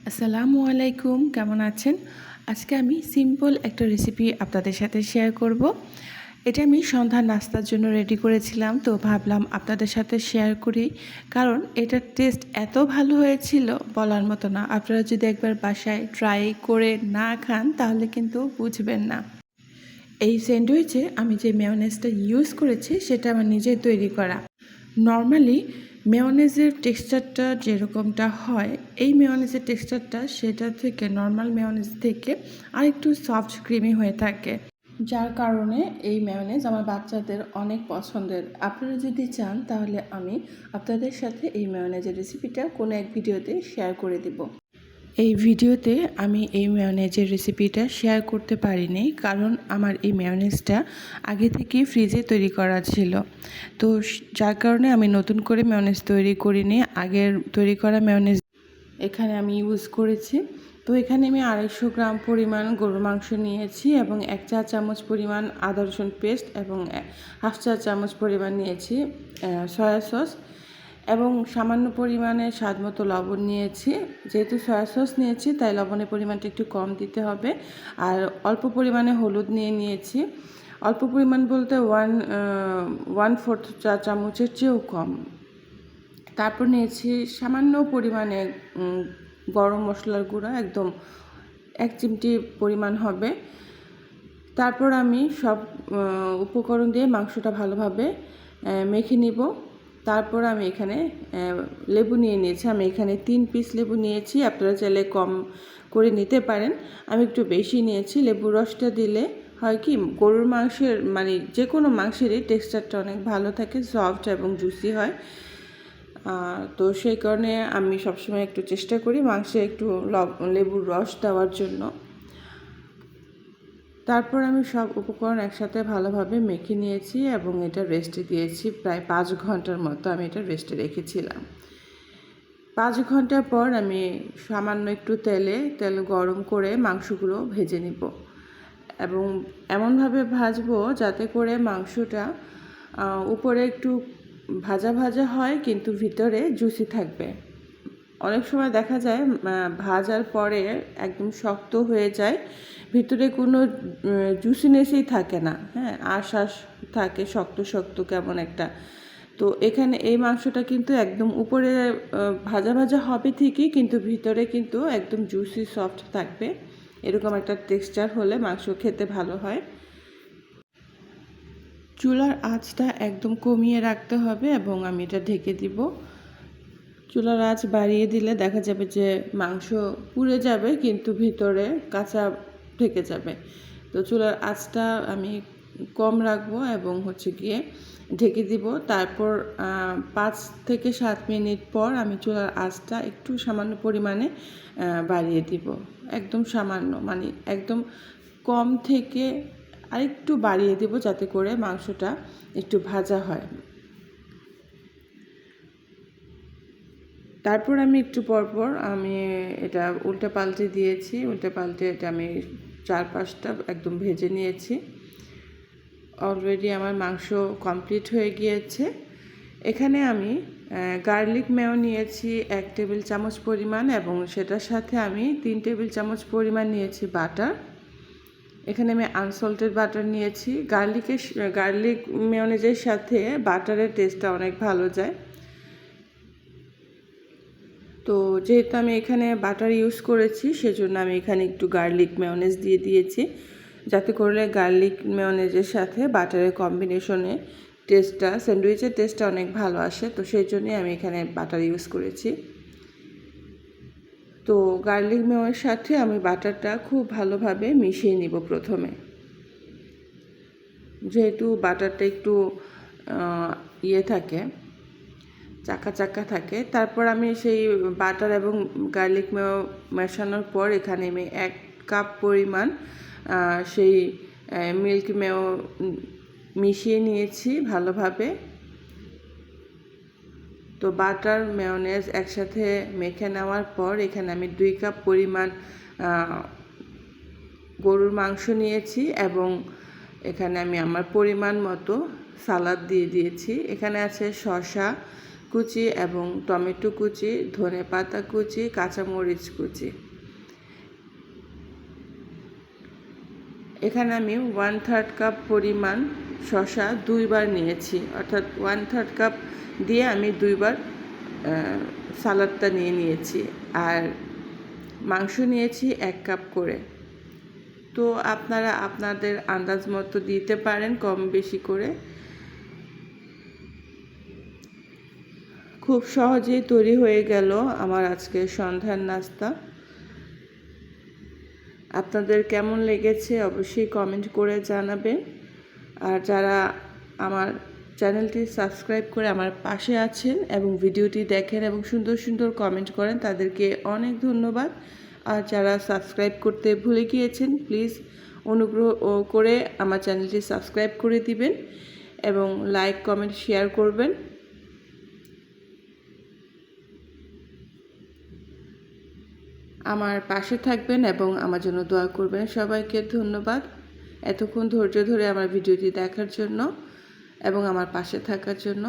আসসালামু আলাইকুম, কেমন আছেন? আজকে আমি সিম্পল একটা রেসিপি আপনাদের সাথে শেয়ার করব। এটা আমি সন্ধ্যার নাস্তার জন্য রেডি করেছিলাম, তো ভাবলাম আপনাদের সাথে শেয়ার করি। কারণ এটার টেস্ট এত ভালো হয়েছিল বলার মতো না। আপনারা যদি একবার বাসায় ট্রাই করে না খান তাহলে কিন্তু বুঝবেন না। এই স্যান্ডউইচে আমি যে মেয়োনেজটা ইউজ করেছি সেটা আমার নিজেই তৈরি করা। নর্মালি মেয়োনেজের টেক্সচারটা যেরকমটা হয়, এই মেয়োনেজের টেক্সচারটা সেটা থেকে নর্মাল মেয়োনেজ থেকে আরেকটু সফট ক্রিমি হয়ে থাকে, যার কারণে এই মেয়োনেজ আমার বাচ্চাদের অনেক পছন্দের। আপনারা যদি চান তাহলে আমি আপনাদের সাথে এই মেয়োনেজের রেসিপিটা কোনো এক ভিডিওতে শেয়ার করে দেব। এই ভিডিওতে আমি এই মেয়োনেজের রেসিপিটা শেয়ার করতে পারিনি, কারণ আমার এই মেয়োনেজটা আগে থেকেই ফ্রিজে তৈরি করা ছিল। তো যার কারণে আমি নতুন করে মেয়োনেজ তৈরি করিনি। আগের তৈরি করা মেয়োনেজ এখানে আমি ইউজ করেছি। তো এখানে আমি 250 গ্রাম পরিমাণ গরুর মাংস নিয়েছি এবং 1 চা চামচ পরিমাণ আদা রসুন পেস্ট এবং 1/2 চা চামচ পরিমাণ নিয়েছি সয়া সস এবং সামান্য পরিমাণে স্বাদমতো লবণ নিয়েছি। যেহেতু সয়া সস নিয়েছি তাই লবণের পরিমাণটা একটু কম দিতে হবে। আর অল্প পরিমাণে হলুদ নিয়েছি। অল্প পরিমাণ বলতে 1/4 চা চামচের চেয়েও কম। তারপর নিয়েছি সামান্য পরিমাণে গরম মশলার গুঁড়া, একদম 1 চিমটি পরিমাণ হবে। তারপর আমি সব উপকরণ দিয়ে মাংসটা ভালোভাবে মেখে নিব। তারপর আমি এখানে লেবু নিয়েছি। আমি এখানে 3 পিস লেবু নিয়েছি, আপনারা চাইলে কম করে নিতে পারেন। আমি একটু বেশি নিয়েছি। লেবুর রসটা দিলে হয় কি, গরুর মাংসের মানে যে কোনো মাংসেরই টেক্সচারটা অনেক ভালো থাকে, সফট এবং জুসি হয়। তো সেই কারণে আমি সবসময় একটু চেষ্টা করি মাংসে একটু লেবুর রস দেওয়ার জন্য। তারপর আমি সব উপকরণ একসাথে ভালোভাবে মেখে নিয়েছি এবং এটা রেস্টে দিয়েছি। প্রায় 5 ঘন্টার মতো আমি এটা রেস্টে রেখেছিলাম। 5 ঘন্টা পর আমি সামান্য একটু তেল গরম করে মাংসগুলো ভেজে নিব এবং এমনভাবে ভাজবো যাতে করে মাংসটা উপরে একটু ভাজা ভাজা হয় কিন্তু ভিতরে জুসি থাকবে। অনেক সময় দেখা যায় ভাজার পরে একদম শক্ত হয়ে যায়, ভিতরে কোনো জুসিনেসই থাকে না, হ্যাঁ, আঁশ থাকে, শক্ত শক্ত কেমন একটা। তো এখানে এই মাংসটা কিন্তু একদম উপরে ভাজা ভাজা হবে ঠিকই, কিন্তু ভিতরে কিন্তু একদম জুসি সফট থাকবে। এরকম একটা টেক্সচার হলে মাংস খেতে ভালো হয়। চুলার আঁচটা একদম কমিয়ে রাখতে হবে এবং আমি এটা ঢেকে দিব। চুলার আঁচ বাড়িয়ে দিলে দেখা যাবে যে মাংস পুড়ে যাবে কিন্তু ভিতরে কাঁচা থেকে যাবে। তো চুলার আঁচটা আমি কম রাখবো এবং গিয়ে ঢেকে দিব। তারপর 5 থেকে 7 মিনিট পর আমি চুলার আঁচটা একটু সামান্য পরিমাণে বাড়িয়ে দিব। একদম সামান্য, মানে একদম কম থেকে আরেকটু বাড়িয়ে দেব যাতে করে মাংসটা একটু ভাজা হয়। তারপর আমি একটু পরপর আমি এটা উল্টে পাল্টে দিয়েছি। উল্টে পাল্টে এটা আমি 4-5টা একদম ভেজে নিয়েছি। অলরেডি আমার মাংস কমপ্লিট হয়ে গিয়েছে। এখানে আমি গার্লিক মেয়ো নিয়েছি 1 টেবিল চামচ পরিমাণ এবং সেটার সাথে আমি 3 টেবিল চামচ পরিমাণ নিয়েছি বাটার। এখানে আমি আনসল্টেড বাটার নিয়েছি। গার্লিক মেয়োনেজের সাথে বাটারের টেস্টটা অনেক ভালো যায়। তো যেহেতু আমি এখানে বাটার ইউজ করেছি সেজন্য আমি এখানে একটু গার্লিক মেয়োনেজ দিয়ে দিয়েছি, যাতে করলে গার্লিক মেয়োনেজের সাথে বাটারের কম্বিনেশনে স্যান্ডউইচের টেস্টটা অনেক ভালো আসে। তো সেই জন্যই আমি এখানে বাটার ইউজ করেছি। তো গার্লিক মেয়োর সাথে আমি বাটারটা খুব ভালোভাবে মিশিয়ে নিব প্রথমে, যেহেতু বাটারটা একটু থাকে, চাকা চাকা থাকে। তারপর আমি সেই বাটার এবং গার্লিক মেশানোর পর এখানে আমি 1 কাপ পরিমাণ সেই মিল্ক মেয়ো মিশিয়ে নিয়েছি ভালোভাবে। তো বাটার মেয়োনেজ একসাথে মেখে নেওয়ার পর এখানে আমি 2 কাপ পরিমাণ গরুর মাংস নিয়েছি এবং এখানে আমি আমার পরিমাণ মতো সালাদ দিয়ে দিয়েছি। এখানে আছে শসা, কুচি এবং টমেটো কুচি, ধনেপাতা কুচি, কাঁচামরিচ কুচি। এখানে আমি 1/3 কাপ পরিমাণ শসা 2বার নিয়েছি, অর্থাৎ 1/3 কাপ দিয়ে আমি 2বার সালাদটা নিয়েছি। আর মাংস নিয়েছি 1 কাপ করে। তো আপনারা আপনাদের আন্দাজ মতো দিতে পারেন কম বেশি করে। খুব সহজেই তৈরি হয়ে গেল আমার আজকে সন্ধ্যার নাস্তা। আপনাদের কেমন লেগেছে অবশ্যই কমেন্ট করে জানাবেন। আর যারা আমার চ্যানেলটি সাবস্ক্রাইব করে আমার পাশে আছেন এবং ভিডিওটি দেখেন এবং সুন্দর সুন্দর কমেন্ট করেন, তাদেরকে অনেক ধন্যবাদ। আর যারা সাবস্ক্রাইব করতে ভুলে গিয়েছেন, প্লিজ অনুগ্রহ করে আমার চ্যানেলটি সাবস্ক্রাইব করে দিবেন এবং লাইক, কমেন্ট, শেয়ার করবেন। আমার পাশে থাকবেন এবং আমার জন্য দোয়া করবেন। সবাইকে ধন্যবাদ এতক্ষণ ধৈর্য ধরে আমার ভিডিওটি দেখার জন্য এবং আমার পাশে থাকার জন্য।